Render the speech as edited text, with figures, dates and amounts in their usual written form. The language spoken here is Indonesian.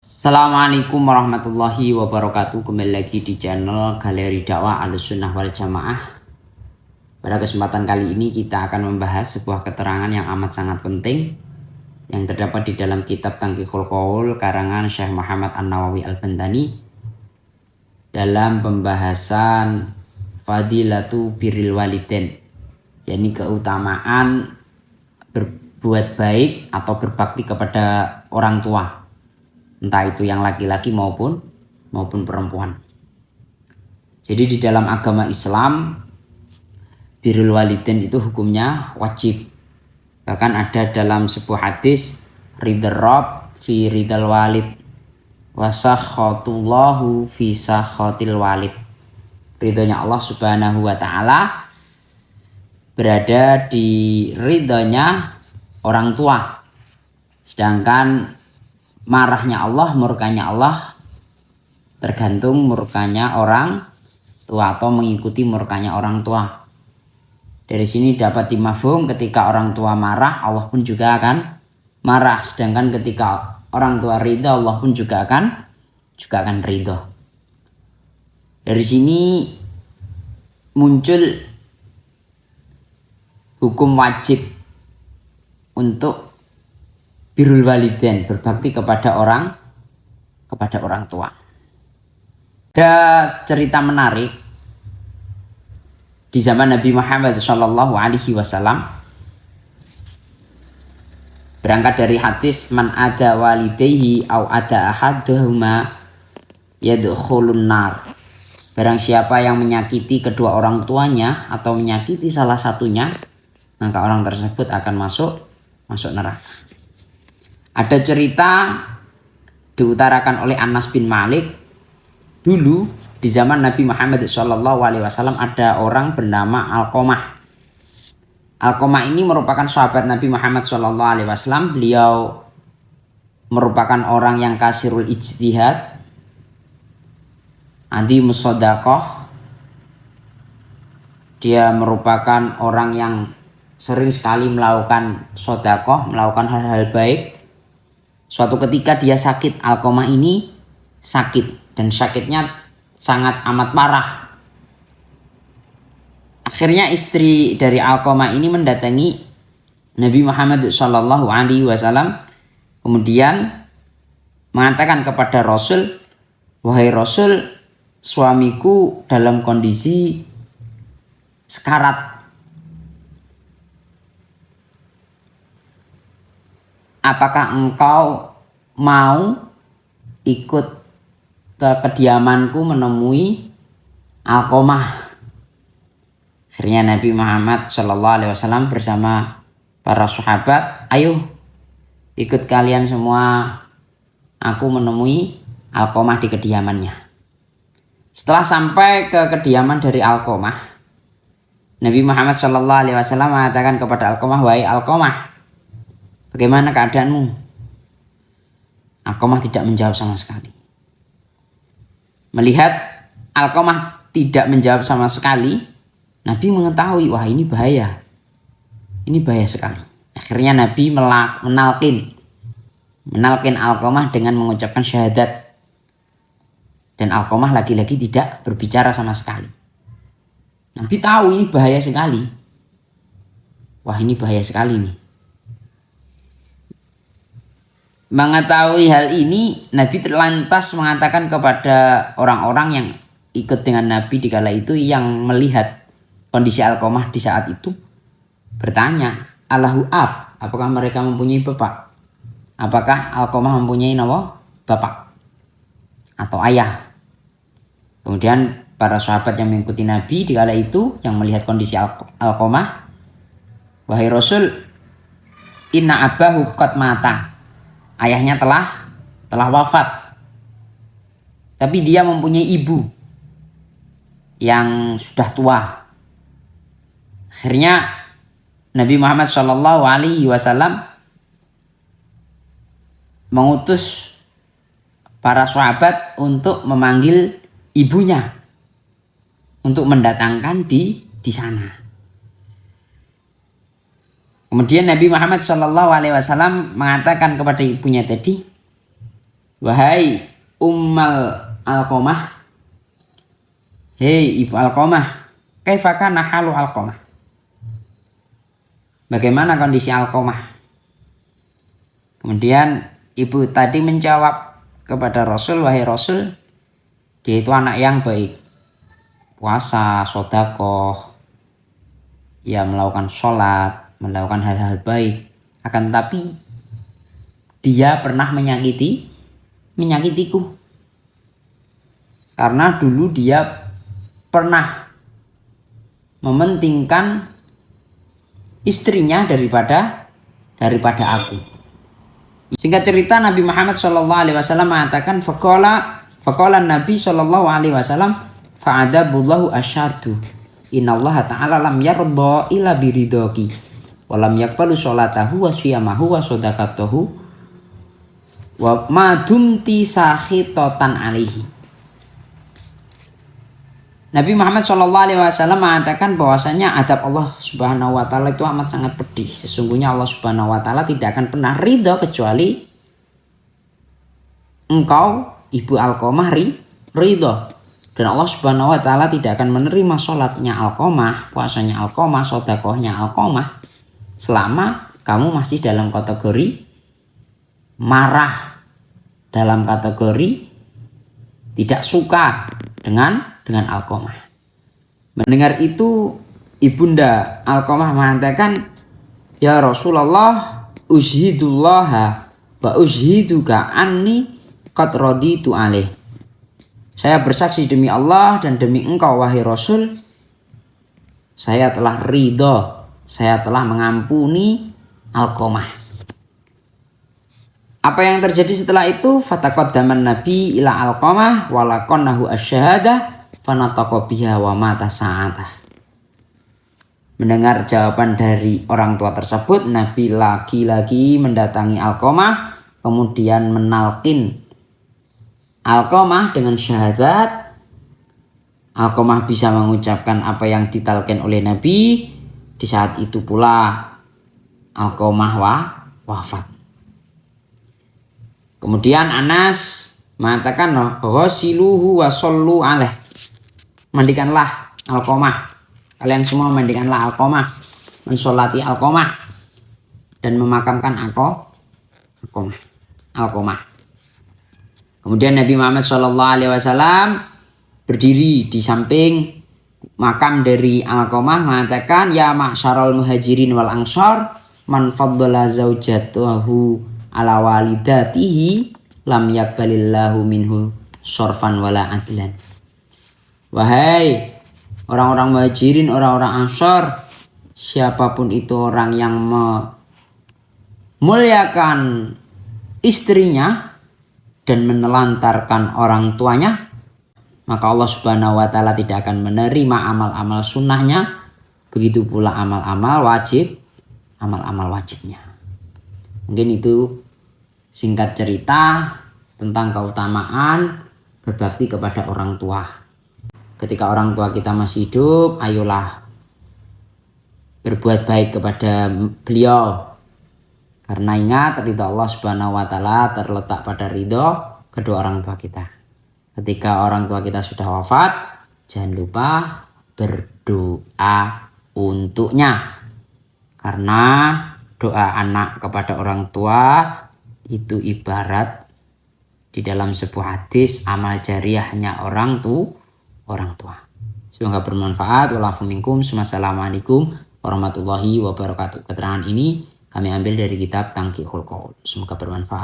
Assalamualaikum warahmatullahi wabarakatuh. Kembali lagi di channel Galeri Dakwah Ahlussunnah wal Jamaah. Pada kesempatan kali ini kita akan membahas sebuah keterangan yang amat sangat penting yang terdapat di dalam kitab Tanqiqul Qaul karangan Syekh Muhammad An-Nawawi Al-Bantani dalam pembahasan Fadilatu Birril Walidain, yakni keutamaan berbuat baik atau berbakti kepada orang tua, entah itu yang laki-laki maupun perempuan. Jadi di dalam agama Islam birrul walidain itu hukumnya wajib. Bahkan ada dalam sebuah hadis, ridar Rabb fi ridal walid wa sakhatullahu fi sakhatil walid. Ridhonya Allah Subhanahu wa taala berada di ridhonya orang tua. Sedangkan marahnya Allah, murkanya Allah tergantung murkanya orang tua atau mengikuti murkanya orang tua. Dari sini dapat dimafhum ketika orang tua marah, Allah pun juga akan marah. Sedangkan ketika orang tua ridha, Allah pun juga akan ridha. Dari sini muncul hukum wajib untuk birrul walidain, berbakti kepada orang tua. Ada cerita menarik di zaman Nabi Muhammad SAW. Berangkat dari hadis man ada walidayhi au ada ahaduhuma yadkhulun nar. Barang siapa yang menyakiti kedua orang tuanya atau menyakiti salah satunya, maka orang tersebut akan masuk neraka. Ada cerita diutarakan oleh Anas bin Malik. Dulu di zaman Nabi Muhammad SAW ada orang bernama Alqamah. Alqamah ini merupakan sahabat Nabi Muhammad SAW. Beliau merupakan orang yang kasirul ijtihad, adi musodaqoh. Dia merupakan orang yang sering sekali melakukan sodakoh, melakukan hal-hal baik. Suatu ketika dia sakit, Alqamah ini sakit dan sakitnya sangat amat parah. Akhirnya istri dari Alqamah ini mendatangi Nabi Muhammad SAW, kemudian mengatakan kepada Rasul, wahai Rasul, suamiku dalam kondisi sekarat. Apakah engkau mau ikut ke kediamanku menemui Alqamah? Akhirnya Nabi Muhammad SAW bersama para sahabat, ayo ikut kalian semua, aku menemui Alqamah di kediamannya. Setelah sampai ke kediaman dari Alqamah, Nabi Muhammad SAW mengatakan kepada Alqamah, wahai Alqamah, bagaimana keadaanmu? Alqamah tidak menjawab sama sekali. Melihat Alqamah tidak menjawab sama sekali, Nabi mengetahui, wah ini bahaya. Ini bahaya sekali. Akhirnya Nabi menalkin Alqamah dengan mengucapkan syahadat. Dan Alqamah lagi-lagi tidak berbicara sama sekali. Nabi tahu ini bahaya sekali. Wah ini bahaya sekali nih. Mengetahui hal ini, Nabi lantas mengatakan kepada orang-orang yang ikut dengan Nabi di kala itu yang melihat kondisi Alqamah di saat itu, bertanya, Allahu ab, apakah mereka mempunyai bapak? Apakah Alqamah mempunyai bapak atau ayah? Kemudian para sahabat yang mengikuti Nabi di kala itu yang melihat kondisi Alqamah, wahai Rasul, inna abahu qad mata. Ayahnya telah wafat. Tapi dia mempunyai ibu yang sudah tua. Akhirnya Nabi Muhammad SAW mengutus para sahabat untuk memanggil ibunya, untuk mendatangkan di sana. Kemudian Nabi Muhammad SAW mengatakan kepada ibunya tadi, Wahai Ummal Alqamah, hei Ibu Alqamah, kaifa kana halu Alqamah? Bagaimana kondisi Alqamah? Kemudian ibu tadi menjawab kepada Rasul, wahai Rasul, dia itu anak yang baik, puasa, sedekah, ya melakukan sholat, melakukan hal-hal baik. Akan tapi dia pernah menyakitiku. Karena dulu dia pernah mementingkan istrinya daripada aku. Singkat cerita, Nabi Muhammad SAW mengatakan, faqala Nabi SAW, fa'adabullahu asyadu, innallaha ta'ala lam yarda illa biridaki, walam yakbalu sholatahu wa siyamahu wa sodakatahu, wa madumti sakhitotan alaihi. Nabi Muhammad SAW mengatakan bahwasanya adab Allah Subhanahu wa taala itu amat sangat pedih. Sesungguhnya Allah Subhanahu wa taala tidak akan pernah ridho kecuali engkau Ibu Alqamah ridho. Dan Allah Subhanahu wa taala tidak akan menerima sholatnya Alqamah, puasanya Alqamah, sedekahnya Alqamah selama kamu masih dalam kategori marah, dalam kategori tidak suka dengan Alqamah. Mendengar itu, Ibunda Alqamah mengatakan, ya Rasulullah, ushidullaha wa ushiduka anni qad raditu alaih. Saya bersaksi demi Allah dan demi engkau wahai Rasul, saya telah ridho, saya telah mengampuni Alqamah. Apa yang terjadi setelah itu? Fataqaddaman Nabi ila Alqamah walaqannahu asyahadah fanataqa biha wa mata sa'atah. Mendengar jawaban dari orang tua tersebut, Nabi lagi-lagi mendatangi Alqamah, kemudian menalkin Alqamah dengan syahadat. Alqamah bisa mengucapkan apa yang ditalkin oleh Nabi. Di saat itu pula Alqamah wafat. Kemudian Anas mengatakan, ghasiluhu wa sallu alaih. Mandikanlah Alqamah. Kalian semua mandikanlah Alqamah, mensolati Alqamah dan memakamkan Alqamah. Kemudian Nabi Muhammad SAW berdiri di samping makam dari Alqamah mengatakan, ya ma'syarul muhajirin wal ansar, man faddala zaujatahu ala walidatihi lam yakbalillahu minhu sorfan wala adlan. Wahai orang-orang muhajirin, orang-orang ansar, siapapun itu orang yang memuliakan istrinya dan menelantarkan orang tuanya, maka Allah Subhanahu wa taala tidak akan menerima amal-amal sunnahnya, begitu pula amal-amal wajibnya. Mungkin itu singkat cerita tentang keutamaan berbakti kepada orang tua. Ketika orang tua kita masih hidup, ayolah berbuat baik kepada beliau. Karena ingat, ridho Allah Subhanahu wa taala terletak pada ridho kedua orang tua kita. Ketika orang tua kita sudah wafat, jangan lupa berdoa untuknya. Karena doa anak kepada orang tua itu ibarat di dalam sebuah hadis amal jariyahnya orang tua. Semoga bermanfaat. Walafu minkum. Wassalamualaikum warahmatullahi wabarakatuh. Keterangan ini kami ambil dari kitab Tanqihul Qaul. Semoga bermanfaat.